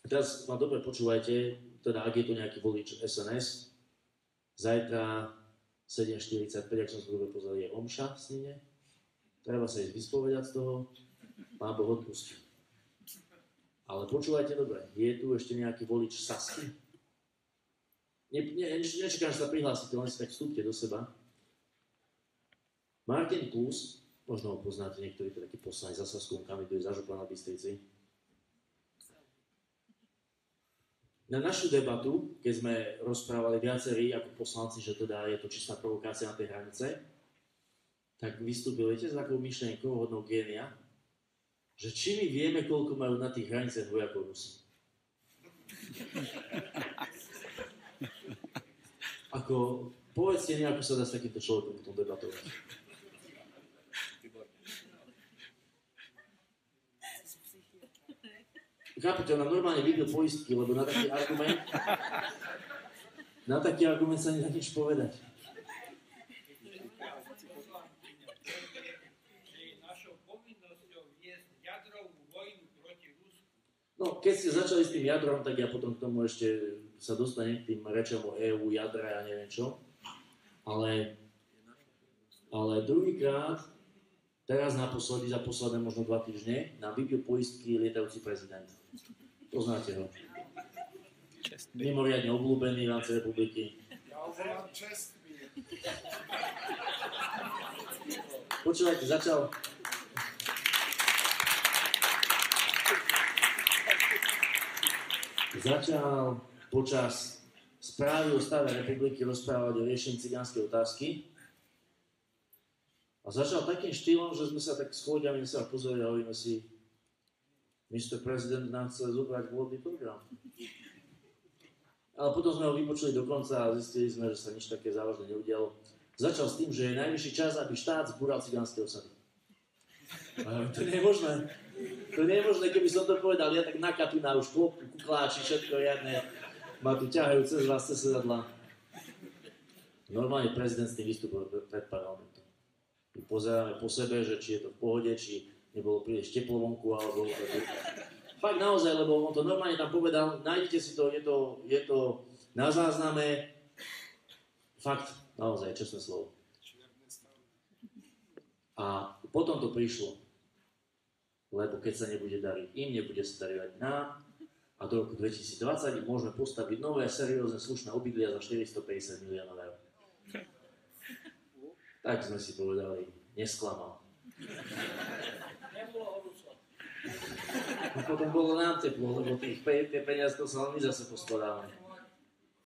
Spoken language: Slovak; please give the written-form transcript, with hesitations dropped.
Teraz ma dobre počúvajte, teda ak je to nejaký volič SNS, zajtra 7.45, ak som sa dobre pozrel, je omša v Snine. Treba sa ísť vyspovedať z toho, Pán Boh odpustí. Ale počúvajte dobre, je tu ešte nejaký volič Sasky? Nečakám, že sa prihlásite, len si tak vstúpte do seba. Martin Klus, možno ho poznáte, niektorí to taký poslanec za Saskou, kandiduje za župana v Bystrici. Na našu debatu, keď sme rozprávali viacerí ako poslanci, že teda je to čistá provokácia na tej hranice, tak vystúpil, viete, s takou myšlienkou hodnou génia, že či my vieme, koľko majú na tých hraniciach vojakov Rusi. Ako, povedzte mi, ako sa dá s takýmto človekom v tom debatovať. Chápete, on nám normálne vybil poistky, lebo na taký argument sa nedá nič povedať. No, keď ste začali s tým jadrom, tak ja potom k tomu ešte sa dostanem k tým rečom o EU, jadra a neviem čo. Ale druhýkrát, teraz naposledy, za posledné možno 2 týždne, nám vybil poistky lietajúci prezident. Poznáte ho. Mimoriadne obľúbený v rámci republiky. Ja ho volám čestný. Počúvajte, začal počas správy o stave republiky rozprávať o riešení cigánskej otázky. A začal takým štýlom, že sme sa tak s kolegami sa pozreli a hovoríme si, Mr. President nám chce zobrať volebný program. Ale potom sme ho vypočuli do konca a zistili sme, že sa nič také závažné neudialo. Začal s tým, že je najvyšší čas, aby štát zbúral cigánske osady. To nie je možné. To nie je možné, keby som to povedal, ja tak na kapina už klopku, kukláči, všetko riadne. Ma tu ťahajú cez vás, cez sedadla. Normálne prezident s tým vystúpil pred parlamentom. Pozeráme po sebe, že či je to v pohode, či nebolo príliš teplo vonku, alebo... Fakt naozaj, lebo on to normálne tam povedal, nájdete si to, je to na zázname. Fakt, naozaj, čestné slovo. A potom to prišlo. Lebo keď sa nebude dariť im, nebude sa dariť nám. A do roku 2020 môžeme postaviť nové, seriózne, slušné obydlia za 450 miliónov eur. Tak sme si povedali, nesklamal. A potom bolo nám teplo, lebo tie peniaze to sa len my zase poskladávame.